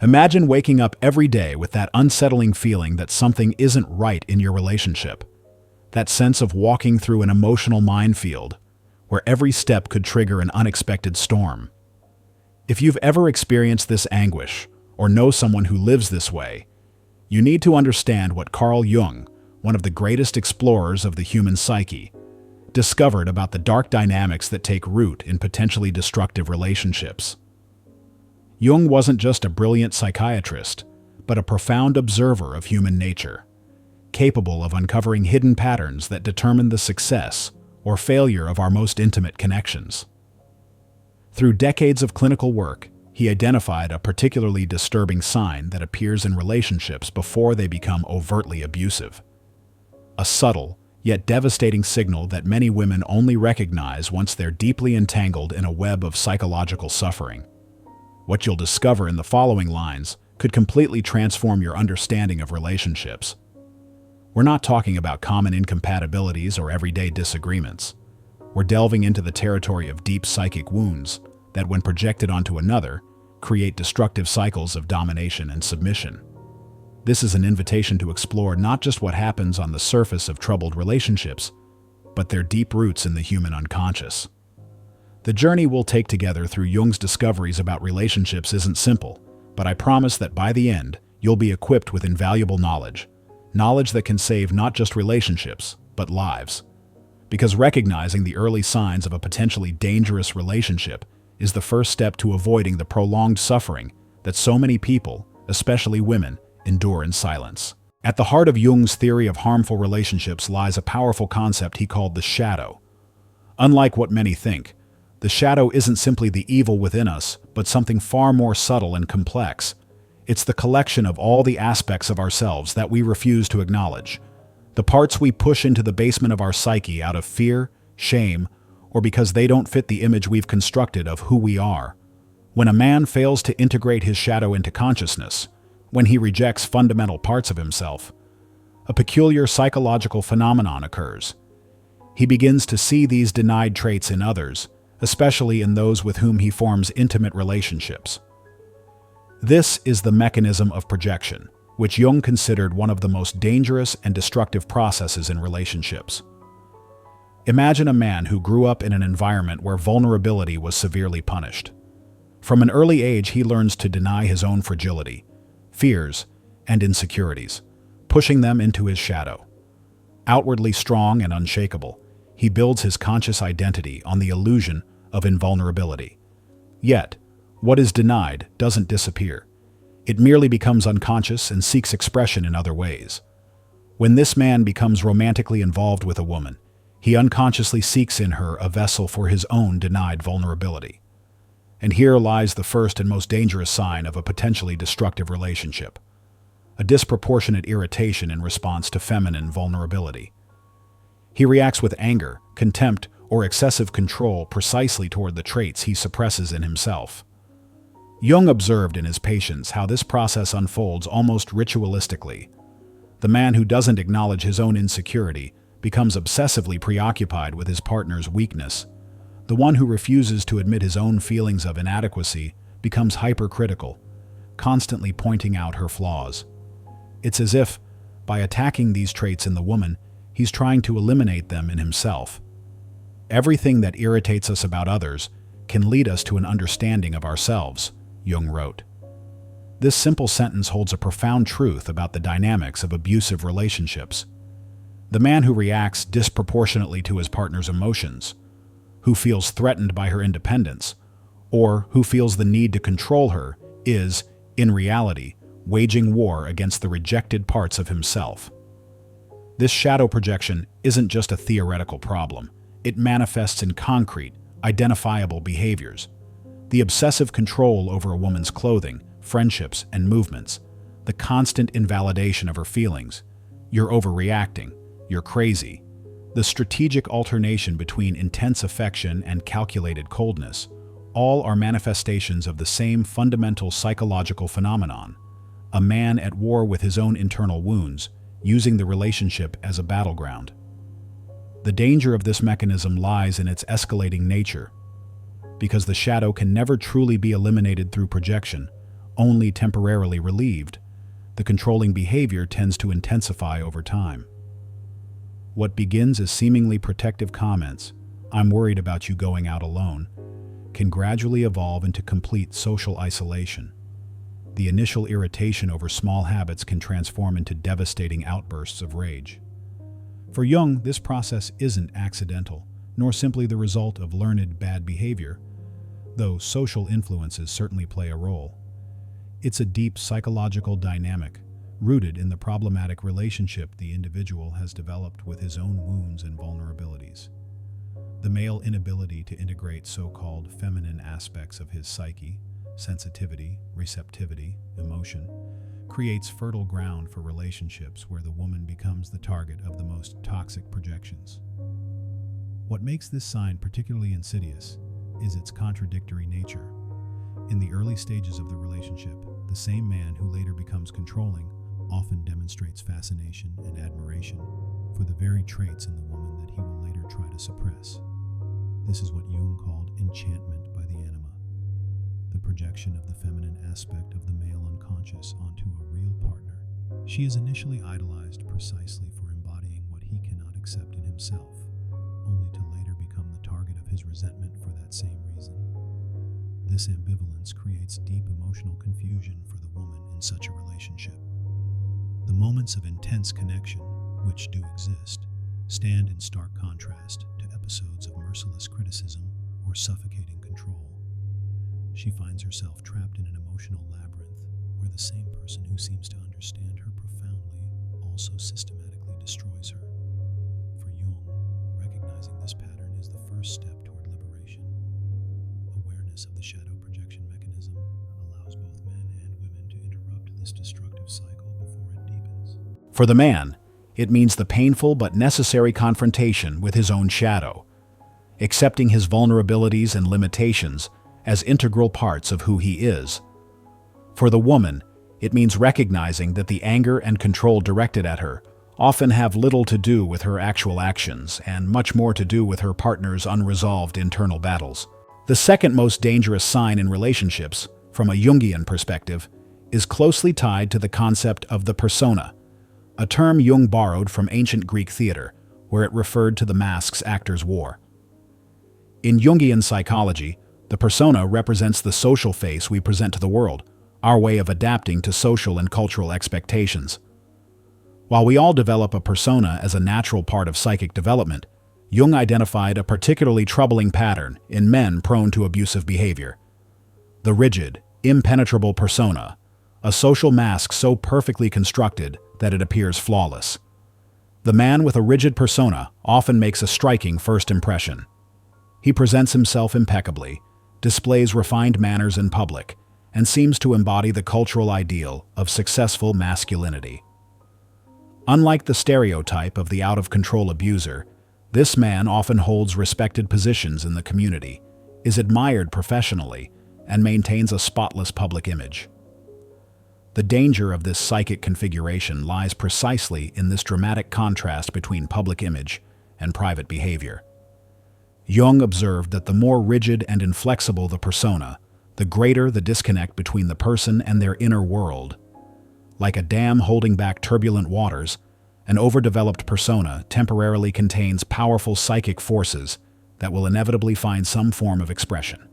Imagine waking up every day with that unsettling feeling that something isn't right in your relationship. That sense of walking through an emotional minefield, where every step could trigger an unexpected storm. If you've ever experienced this anguish, or know someone who lives this way, you need to understand what Carl Jung, one of the greatest explorers of the human psyche, discovered about the dark dynamics that take root in potentially destructive relationships. Jung wasn't just a brilliant psychiatrist, but a profound observer of human nature, capable of uncovering hidden patterns that determine the success or failure of our most intimate connections. Through decades of clinical work, he identified a particularly disturbing sign that appears in relationships before they become overtly abusive. A subtle, yet devastating signal that many women only recognize once they're deeply entangled in a web of psychological suffering. What you'll discover in the following lines could completely transform your understanding of relationships. We're not talking about common incompatibilities or everyday disagreements. We're delving into the territory of deep psychic wounds that, when projected onto another, create destructive cycles of domination and submission. This is an invitation to explore not just what happens on the surface of troubled relationships, but their deep roots in the human unconscious. The journey we'll take together through Jung's discoveries about relationships isn't simple, but I promise that by the end, you'll be equipped with invaluable knowledge that can save not just relationships, but lives. Because recognizing the early signs of a potentially dangerous relationship is the first step to avoiding the prolonged suffering that so many people, especially women, endure in silence. At the heart of Jung's theory of harmful relationships lies a powerful concept he called the shadow. Unlike what many think, the shadow isn't simply the evil within us, but something far more subtle and complex. It's the collection of all the aspects of ourselves that we refuse to acknowledge. The parts we push into the basement of our psyche out of fear, shame, or because they don't fit the image we've constructed of who we are. When a man fails to integrate his shadow into consciousness, when he rejects fundamental parts of himself, a peculiar psychological phenomenon occurs. He begins to see these denied traits in others, especially in those with whom he forms intimate relationships. This is the mechanism of projection, which Jung considered one of the most dangerous and destructive processes in relationships. Imagine a man who grew up in an environment where vulnerability was severely punished. From an early age, he learns to deny his own fragility, fears, and insecurities, pushing them into his shadow. Outwardly strong and unshakable, he builds his conscious identity on the illusion of invulnerability. Yet, what is denied doesn't disappear. It merely becomes unconscious and seeks expression in other ways. When this man becomes romantically involved with a woman, he unconsciously seeks in her a vessel for his own denied vulnerability. And here lies the first and most dangerous sign of a potentially destructive relationship: a disproportionate irritation in response to feminine vulnerability. He reacts with anger, contempt, or excessive control precisely toward the traits he suppresses in himself. Jung observed in his patients how this process unfolds almost ritualistically. The man who doesn't acknowledge his own insecurity becomes obsessively preoccupied with his partner's weakness. The one who refuses to admit his own feelings of inadequacy becomes hypercritical, constantly pointing out her flaws. It's as if, by attacking these traits in the woman, he's trying to eliminate them in himself. Everything that irritates us about others can lead us to an understanding of ourselves, Jung wrote. This simple sentence holds a profound truth about the dynamics of abusive relationships. The man who reacts disproportionately to his partner's emotions, who feels threatened by her independence, or who feels the need to control her, is, in reality, waging war against the rejected parts of himself. This shadow projection isn't just a theoretical problem. It manifests in concrete, identifiable behaviors. The obsessive control over a woman's clothing, friendships, and movements, the constant invalidation of her feelings. You're overreacting, you're crazy. The strategic alternation between intense affection and calculated coldness, all are manifestations of the same fundamental psychological phenomenon: a man at war with his own internal wounds, using the relationship as a battleground. The danger of this mechanism lies in its escalating nature. Because the shadow can never truly be eliminated through projection, only temporarily relieved, the controlling behavior tends to intensify over time. What begins as seemingly protective comments, "I'm worried about you going out alone," can gradually evolve into complete social isolation. The initial irritation over small habits can transform into devastating outbursts of rage. For Jung, this process isn't accidental, nor simply the result of learned bad behavior, though social influences certainly play a role. It's a deep psychological dynamic, rooted in the problematic relationship the individual has developed with his own wounds and vulnerabilities. The male inability to integrate so-called feminine aspects of his psyche, sensitivity, receptivity, emotion, creates fertile ground for relationships where the woman becomes the target of the most toxic projections. What makes this sign particularly insidious is its contradictory nature. In the early stages of the relationship, the same man who later becomes controlling often demonstrates fascination and admiration for the very traits in the woman that he will later try to suppress. This is what Jung called enchantment by the anima, the projection of the feminine aspect of the male unconscious onto a real partner. She is initially idolized precisely for embodying what he cannot accept in himself, only to later become the target of his resentment for that same reason. This ambivalence creates deep emotional confusion for the woman in such a relationship. The moments of intense connection, which do exist, stand in stark contrast to episodes of merciless criticism or suffocating control. She finds herself trapped in an emotional labyrinth where the same person who seems to understand her profoundly also systematically destroys her. For Jung, recognizing this pattern is the first step toward liberation. Awareness of the shadow projection mechanism allows both men and women to interrupt this destructive cycle before it deepens. For the man, it means the painful but necessary confrontation with his own shadow, accepting his vulnerabilities and limitations as integral parts of who he is. For the woman, it means recognizing that the anger and control directed at her often have little to do with her actual actions and much more to do with her partner's unresolved internal battles. The second most dangerous sign in relationships, from a Jungian perspective, is closely tied to the concept of the persona, a term Jung borrowed from ancient Greek theater, where it referred to the masks actors wore. In Jungian psychology, the persona represents the social face we present to the world, our way of adapting to social and cultural expectations. While we all develop a persona as a natural part of psychic development, Jung identified a particularly troubling pattern in men prone to abusive behavior. The rigid, impenetrable persona, a social mask so perfectly constructed that it appears flawless. The man with a rigid persona often makes a striking first impression. He presents himself impeccably, displays refined manners in public, and seems to embody the cultural ideal of successful masculinity. Unlike the stereotype of the out-of-control abuser, this man often holds respected positions in the community, is admired professionally, and maintains a spotless public image. The danger of this psychic configuration lies precisely in this dramatic contrast between public image and private behavior. Jung observed that the more rigid and inflexible the persona, the greater the disconnect between the person and their inner world. Like a dam holding back turbulent waters, an overdeveloped persona temporarily contains powerful psychic forces that will inevitably find some form of expression.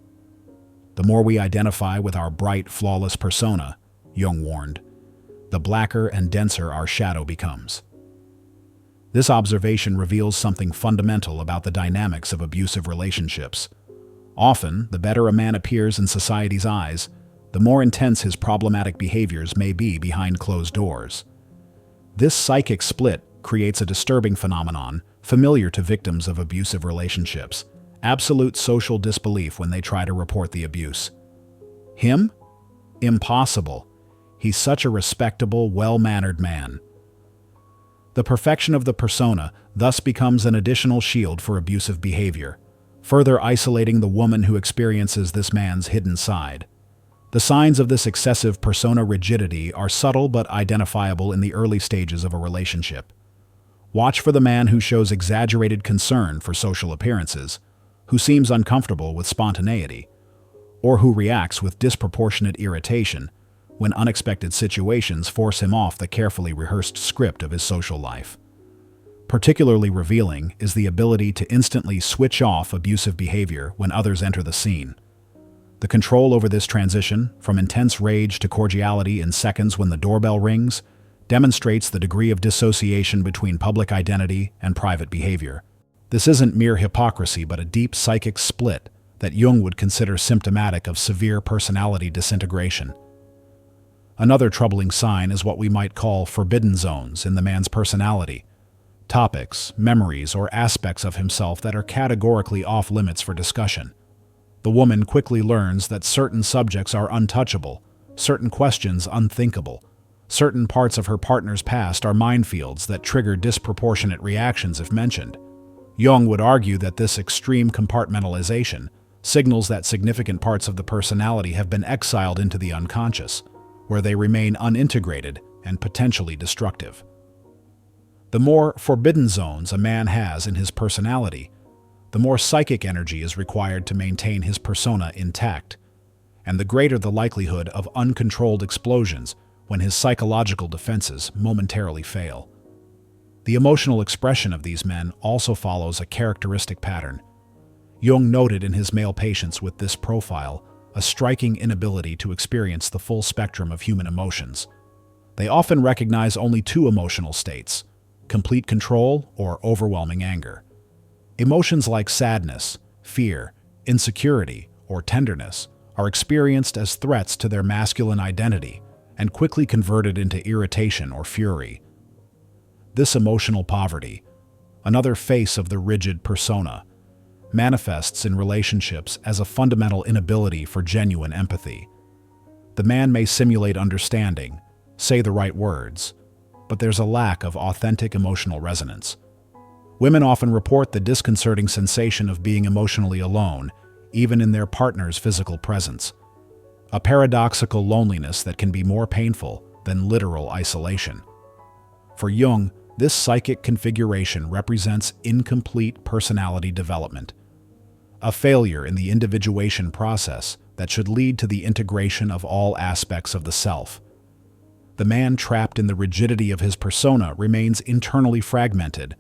The more we identify with our bright, flawless persona, Jung warned, the blacker and denser our shadow becomes. This observation reveals something fundamental about the dynamics of abusive relationships. Often, the better a man appears in society's eyes, the more intense his problematic behaviors may be behind closed doors. This psychic split creates a disturbing phenomenon familiar to victims of abusive relationships: absolute social disbelief when they try to report the abuse. Him? Impossible. He's such a respectable, well-mannered man. The perfection of the persona thus becomes an additional shield for abusive behavior, further isolating the woman who experiences this man's hidden side. The signs of this excessive persona rigidity are subtle but identifiable in the early stages of a relationship. Watch for the man who shows exaggerated concern for social appearances, who seems uncomfortable with spontaneity, or who reacts with disproportionate irritation when unexpected situations force him off the carefully rehearsed script of his social life. Particularly revealing is the ability to instantly switch off abusive behavior when others enter the scene. The control over this transition, from intense rage to cordiality in seconds when the doorbell rings, demonstrates the degree of dissociation between public identity and private behavior. This isn't mere hypocrisy, but a deep psychic split that Jung would consider symptomatic of severe personality disintegration. Another troubling sign is what we might call forbidden zones in the man's personality, topics, memories, or aspects of himself that are categorically off limits for discussion. The woman quickly learns that certain subjects are untouchable, certain questions unthinkable, certain parts of her partner's past are minefields that trigger disproportionate reactions if mentioned. Jung would argue that this extreme compartmentalization signals that significant parts of the personality have been exiled into the unconscious, where they remain unintegrated and potentially destructive. The more forbidden zones a man has in his personality, the more psychic energy is required to maintain his persona intact, and the greater the likelihood of uncontrolled explosions when his psychological defenses momentarily fail. The emotional expression of these men also follows a characteristic pattern. Jung noted in his male patients with this profile a striking inability to experience the full spectrum of human emotions. They often recognize only two emotional states: complete control or overwhelming anger. Emotions like sadness, fear, insecurity, or tenderness are experienced as threats to their masculine identity and quickly converted into irritation or fury. This emotional poverty, another face of the rigid persona, manifests in relationships as a fundamental inability for genuine empathy. The man may simulate understanding, say the right words, but there's a lack of authentic emotional resonance. Women often report the disconcerting sensation of being emotionally alone, even in their partner's physical presence. A paradoxical loneliness that can be more painful than literal isolation. For Jung, this psychic configuration represents incomplete personality development, a failure in the individuation process that should lead to the integration of all aspects of the self. The man trapped in the rigidity of his persona remains internally fragmented,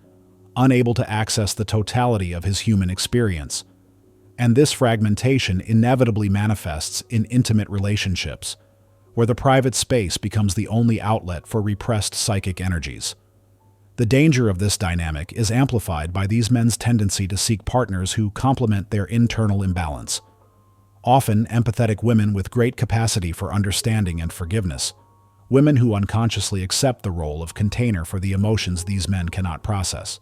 unable to access the totality of his human experience. And this fragmentation inevitably manifests in intimate relationships, where the private space becomes the only outlet for repressed psychic energies. The danger of this dynamic is amplified by these men's tendency to seek partners who complement their internal imbalance. Often empathetic women with great capacity for understanding and forgiveness, women who unconsciously accept the role of container for the emotions these men cannot process.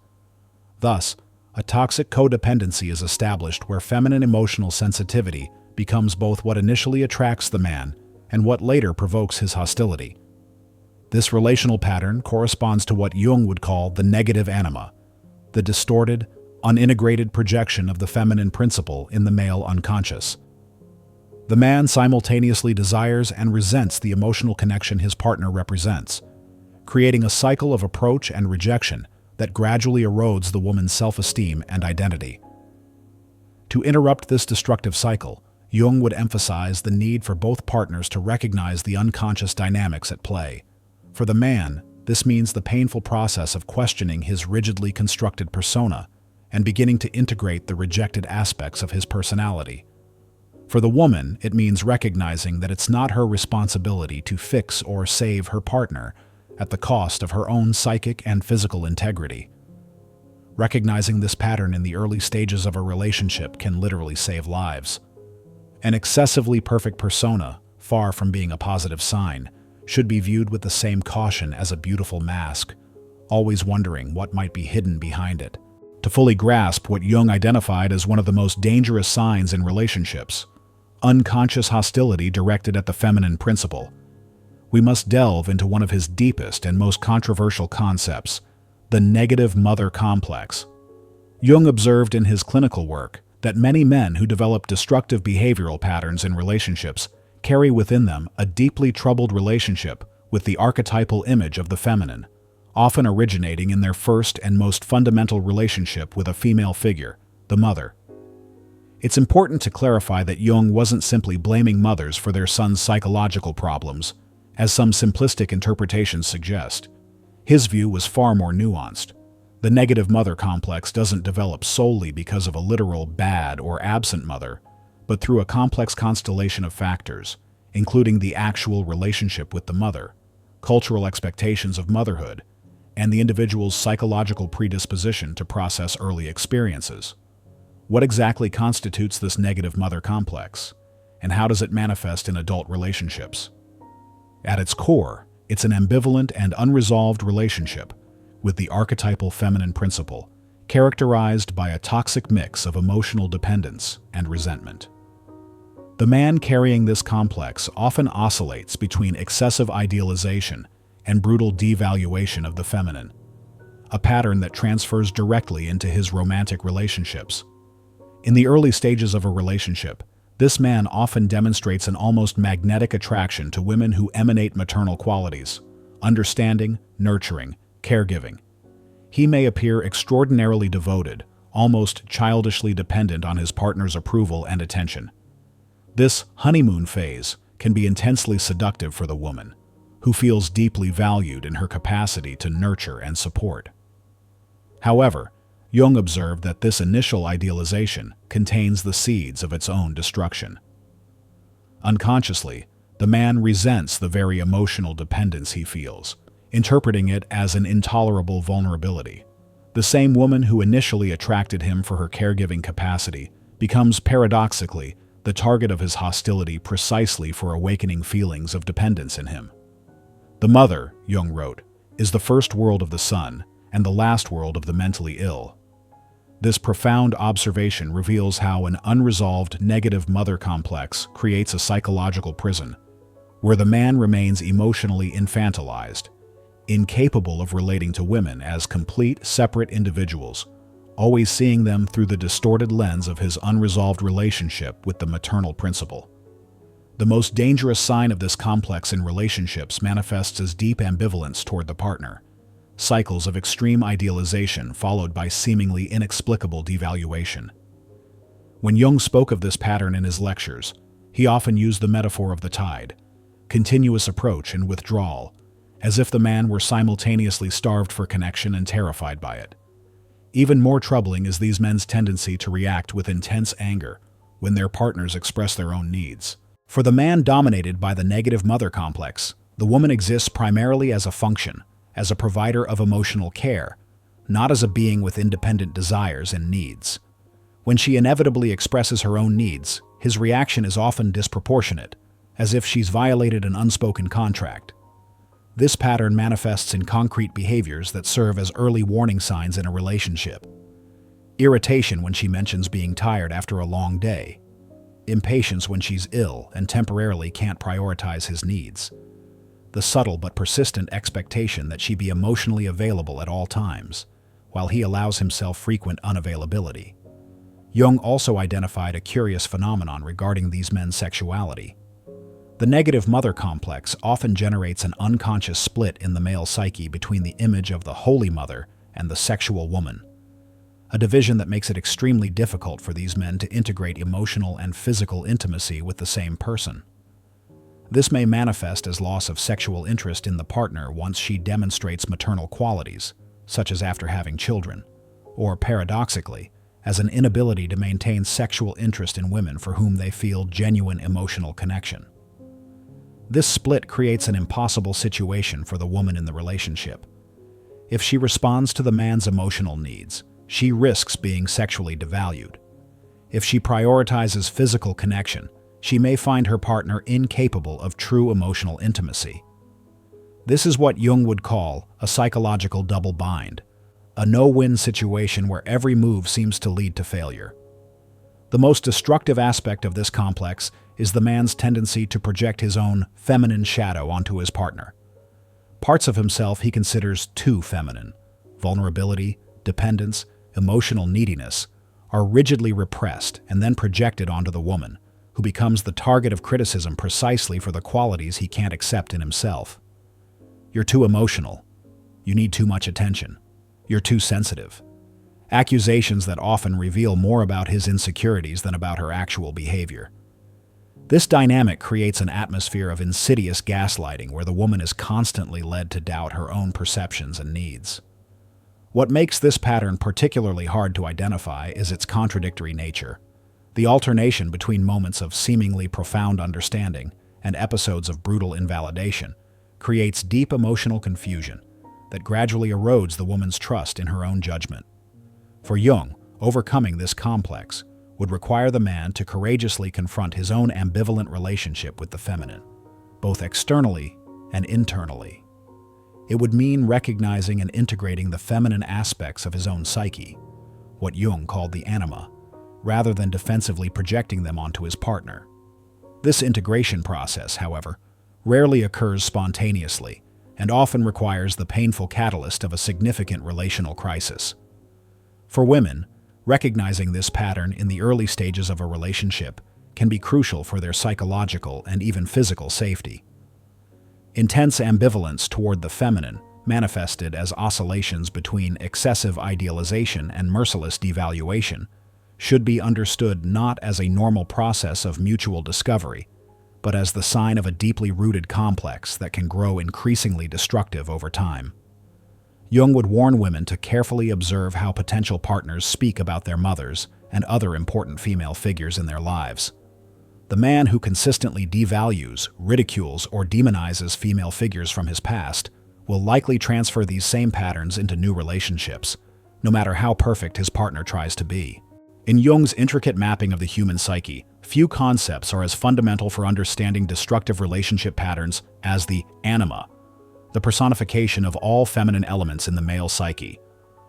Thus, a toxic codependency is established where feminine emotional sensitivity becomes both what initially attracts the man and what later provokes his hostility. This relational pattern corresponds to what Jung would call the negative anima, the distorted, unintegrated projection of the feminine principle in the male unconscious. The man simultaneously desires and resents the emotional connection his partner represents, creating a cycle of approach and rejection that gradually erodes the woman's self-esteem and identity. To interrupt this destructive cycle, Jung would emphasize the need for both partners to recognize the unconscious dynamics at play. For the man, this means the painful process of questioning his rigidly constructed persona and beginning to integrate the rejected aspects of his personality. For the woman, it means recognizing that it's not her responsibility to fix or save her partner at the cost of her own psychic and physical integrity. Recognizing this pattern in the early stages of a relationship can literally save lives. An excessively perfect persona, far from being a positive sign, should be viewed with the same caution as a beautiful mask, always wondering what might be hidden behind it. To fully grasp what Jung identified as one of the most dangerous signs in relationships, unconscious hostility directed at the feminine principle, we must delve into one of his deepest and most controversial concepts, the negative mother complex. Jung observed in his clinical work that many men who develop destructive behavioral patterns in relationships carry within them a deeply troubled relationship with the archetypal image of the feminine, often originating in their first and most fundamental relationship with a female figure, the mother. It's important to clarify that Jung wasn't simply blaming mothers for their sons' psychological problems, as some simplistic interpretations suggest. His view was far more nuanced. The negative mother complex doesn't develop solely because of a literal bad or absent mother, but through a complex constellation of factors, including the actual relationship with the mother, cultural expectations of motherhood, and the individual's psychological predisposition to process early experiences. What exactly constitutes this negative mother complex, and how does it manifest in adult relationships? At its core, it's an ambivalent and unresolved relationship with the archetypal feminine principle, characterized by a toxic mix of emotional dependence and resentment. The man carrying this complex often oscillates between excessive idealization and brutal devaluation of the feminine, a pattern that transfers directly into his romantic relationships. In the early stages of a relationship, this man often demonstrates an almost magnetic attraction to women who emanate maternal qualities, understanding, nurturing, caregiving. He may appear extraordinarily devoted, almost childishly dependent on his partner's approval and attention. This honeymoon phase can be intensely seductive for the woman, who feels deeply valued in her capacity to nurture and support. However, Jung observed that this initial idealization contains the seeds of its own destruction. Unconsciously, the man resents the very emotional dependence he feels, interpreting it as an intolerable vulnerability. The same woman who initially attracted him for her caregiving capacity becomes paradoxically the target of his hostility precisely for awakening feelings of dependence in him. The mother, Jung wrote, is the first world of the son and the last world of the mentally ill. This profound observation reveals how an unresolved negative mother complex creates a psychological prison, where the man remains emotionally infantilized, incapable of relating to women as complete, separate individuals, always seeing them through the distorted lens of his unresolved relationship with the maternal principle. The most dangerous sign of this complex in relationships manifests as deep ambivalence toward the partner, cycles of extreme idealization followed by seemingly inexplicable devaluation. When Jung spoke of this pattern in his lectures, he often used the metaphor of the tide, continuous approach and withdrawal, as if the man were simultaneously starved for connection and terrified by it. Even more troubling is these men's tendency to react with intense anger when their partners express their own needs. For the man dominated by the negative mother complex, the woman exists primarily as a function, as a provider of emotional care, not as a being with independent desires and needs. When she inevitably expresses her own needs, his reaction is often disproportionate, as if she's violated an unspoken contract. This pattern manifests in concrete behaviors that serve as early warning signs in a relationship. Irritation when she mentions being tired after a long day. Impatience when she's ill and temporarily can't prioritize his needs. The subtle but persistent expectation that she be emotionally available at all times, while he allows himself frequent unavailability. Jung also identified a curious phenomenon regarding these men's sexuality. The negative mother complex often generates an unconscious split in the male psyche between the image of the holy mother and the sexual woman, a division that makes it extremely difficult for these men to integrate emotional and physical intimacy with the same person. This may manifest as loss of sexual interest in the partner once she demonstrates maternal qualities, such as after having children, or paradoxically, as an inability to maintain sexual interest in women for whom they feel genuine emotional connection. This split creates an impossible situation for the woman in the relationship. If she responds to the man's emotional needs, she risks being sexually devalued. If she prioritizes physical connection, she may find her partner incapable of true emotional intimacy. This is what Jung would call a psychological double bind, a no-win situation where every move seems to lead to failure. The most destructive aspect of this complex is the man's tendency to project his own feminine shadow onto his partner. Parts of himself he considers too feminine. Vulnerability, dependence, emotional neediness are rigidly repressed and then projected onto the woman, who becomes the target of criticism precisely for the qualities he can't accept in himself. You're too emotional. You need too much attention. You're too sensitive. accusations that often reveal more about his insecurities than about her actual behavior. This dynamic creates an atmosphere of insidious gaslighting where the woman is constantly led to doubt her own perceptions and needs. What makes this pattern particularly hard to identify is its contradictory nature. The alternation between moments of seemingly profound understanding and episodes of brutal invalidation creates deep emotional confusion that gradually erodes the woman's trust in her own judgment. For Jung, overcoming this complex would require the man to courageously confront his own ambivalent relationship with the feminine, both externally and internally. It would mean recognizing and integrating the feminine aspects of his own psyche, what Jung called the anima, rather than defensively projecting them onto his partner. This integration process, however, rarely occurs spontaneously and often requires the painful catalyst of a significant relational crisis. For women, recognizing this pattern in the early stages of a relationship can be crucial for their psychological and even physical safety. Intense ambivalence toward the feminine, manifested as oscillations between excessive idealization and merciless devaluation, should be understood not as a normal process of mutual discovery, but as the sign of a deeply rooted complex that can grow increasingly destructive over time. Jung would warn women to carefully observe how potential partners speak about their mothers and other important female figures in their lives. The man who consistently devalues, ridicules, or demonizes female figures from his past will likely transfer these same patterns into new relationships, no matter how perfect his partner tries to be. In Jung's intricate mapping of the human psyche, few concepts are as fundamental for understanding destructive relationship patterns as the anima, the personification of all feminine elements in the male psyche.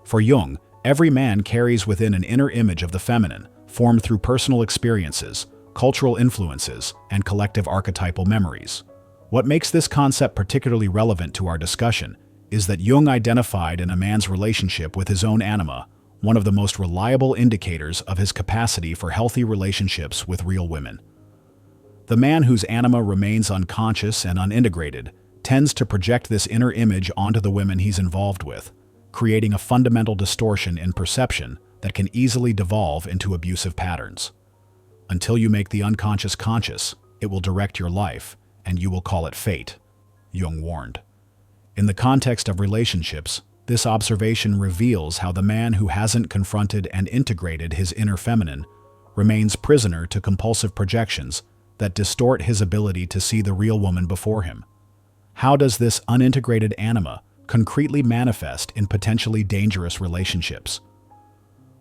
For Jung, every man carries within an inner image of the feminine, formed through personal experiences, cultural influences, and collective archetypal memories. What makes this concept particularly relevant to our discussion is that Jung identified in a man's relationship with his own anima one of the most reliable indicators of his capacity for healthy relationships with real women. The man whose anima remains unconscious and unintegrated tends to project this inner image onto the women he's involved with, creating a fundamental distortion in perception that can easily devolve into abusive patterns. Until you make the unconscious conscious, it will direct your life, and you will call it fate, Jung warned. In the context of relationships, this observation reveals how the man who hasn't confronted and integrated his inner feminine remains prisoner to compulsive projections that distort his ability to see the real woman before him. How does this unintegrated anima concretely manifest in potentially dangerous relationships?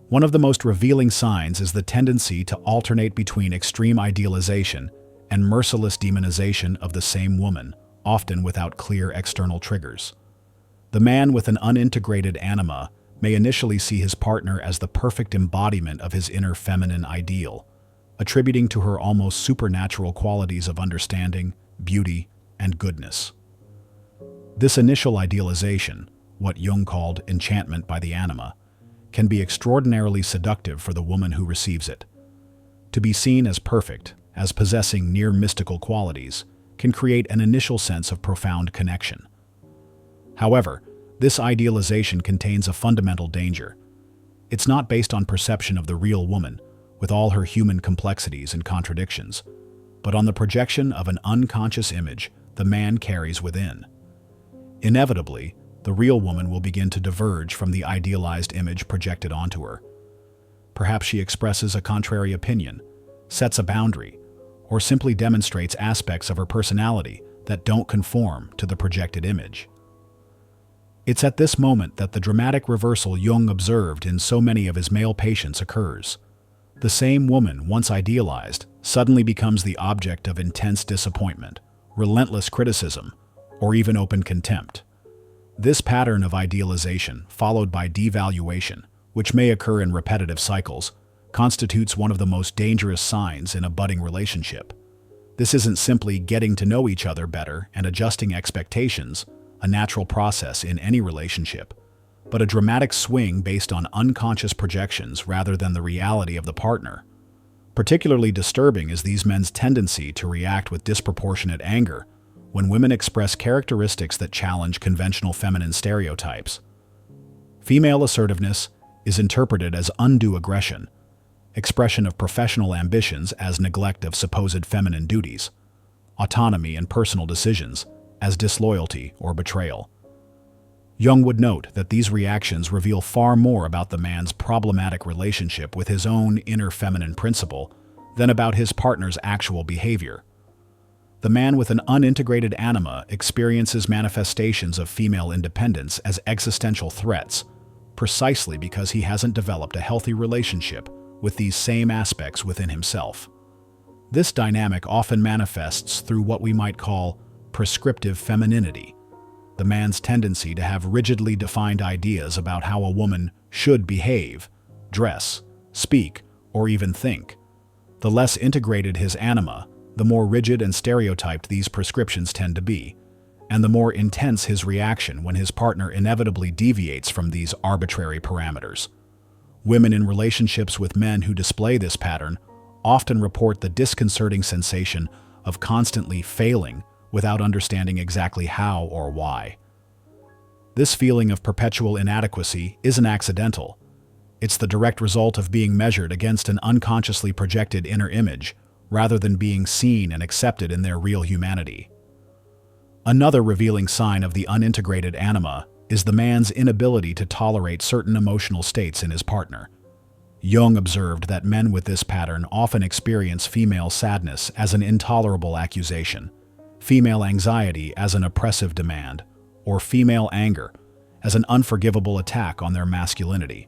One of the most revealing signs is the tendency to alternate between extreme idealization and merciless demonization of the same woman, often without clear external triggers. The man with an unintegrated anima may initially see his partner as the perfect embodiment of his inner feminine ideal, attributing to her almost supernatural qualities of understanding, beauty, and goodness. This initial idealization, what Jung called enchantment by the anima, can be extraordinarily seductive for the woman who receives it. To be seen as perfect, as possessing near mystical qualities, can create an initial sense of profound connection. However, this idealization contains a fundamental danger. It's not based on perception of the real woman, with all her human complexities and contradictions, but on the projection of an unconscious image the man carries within. Inevitably, the real woman will begin to diverge from the idealized image projected onto her. Perhaps she expresses a contrary opinion, sets a boundary, or simply demonstrates aspects of her personality that don't conform to the projected image. It's at this moment that the dramatic reversal Jung observed in so many of his male patients occurs. The same woman, once idealized, suddenly becomes the object of intense disappointment, relentless criticism, or even open contempt. This pattern of idealization, followed by devaluation, which may occur in repetitive cycles, constitutes one of the most dangerous signs in a budding relationship. This isn't simply getting to know each other better and adjusting expectations, a natural process in any relationship, but a dramatic swing based on unconscious projections rather than the reality of the partner. Particularly disturbing is these men's tendency to react with disproportionate anger when women express characteristics that challenge conventional feminine stereotypes. Female assertiveness, is interpreted as undue aggression, expression of professional ambitions as neglect of supposed feminine duties, autonomy and personal decisions as disloyalty or betrayal. Jung would note that these reactions reveal far more about the man's problematic relationship with his own inner feminine principle than about his partner's actual behavior. The man with an unintegrated anima experiences manifestations of female independence as existential threats, precisely because he hasn't developed a healthy relationship with these same aspects within himself. This dynamic often manifests through what we might call prescriptive femininity, the man's tendency to have rigidly defined ideas about how a woman should behave, dress, speak, or even think. The less integrated his anima, the more rigid and stereotyped these prescriptions tend to be, and the more intense his reaction when his partner inevitably deviates from these arbitrary parameters. Women in relationships with men who display this pattern often report the disconcerting sensation of constantly failing without understanding exactly how or why. This feeling of perpetual inadequacy isn't accidental. It's the direct result of being measured against an unconsciously projected inner image, rather than being seen and accepted in their real humanity. Another revealing sign of the unintegrated anima is the man's inability to tolerate certain emotional states in his partner. Jung observed that men with this pattern often experience female sadness as an intolerable accusation, female anxiety as an oppressive demand, or female anger as an unforgivable attack on their masculinity.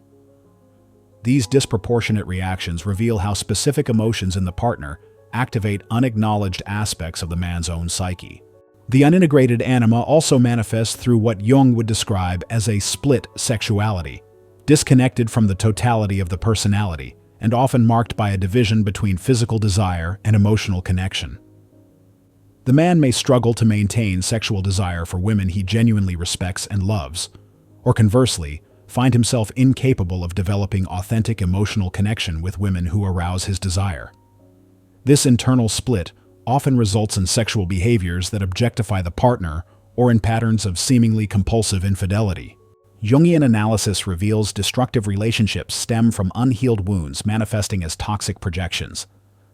These disproportionate reactions reveal how specific emotions in the partner activate unacknowledged aspects of the man's own psyche. The unintegrated anima also manifests through what Jung would describe as a split sexuality, disconnected from the totality of the personality and often marked by a division between physical desire and emotional connection. The man may struggle to maintain sexual desire for women he genuinely respects and loves, or conversely, find himself incapable of developing authentic emotional connection with women who arouse his desire. This internal split often results in sexual behaviors that objectify the partner or in patterns of seemingly compulsive infidelity. Jungian analysis reveals destructive relationships stem from unhealed wounds manifesting as toxic projections.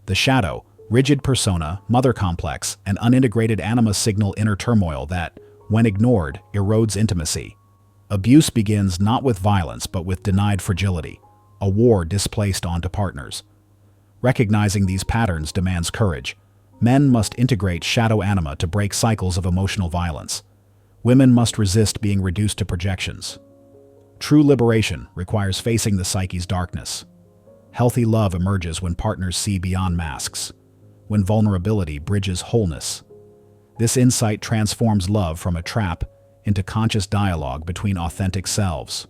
The shadow, rigid persona, mother complex, and unintegrated anima signal inner turmoil that, when ignored, erodes intimacy. Abuse begins not with violence but with denied fragility, a war displaced onto partners. Recognizing these patterns demands courage. Men must integrate shadow anima to break cycles of emotional violence. Women must resist being reduced to projections. True liberation requires facing the psyche's darkness. Healthy love emerges when partners see beyond masks, when vulnerability bridges wholeness. This insight transforms love from a trap into conscious dialogue between authentic selves.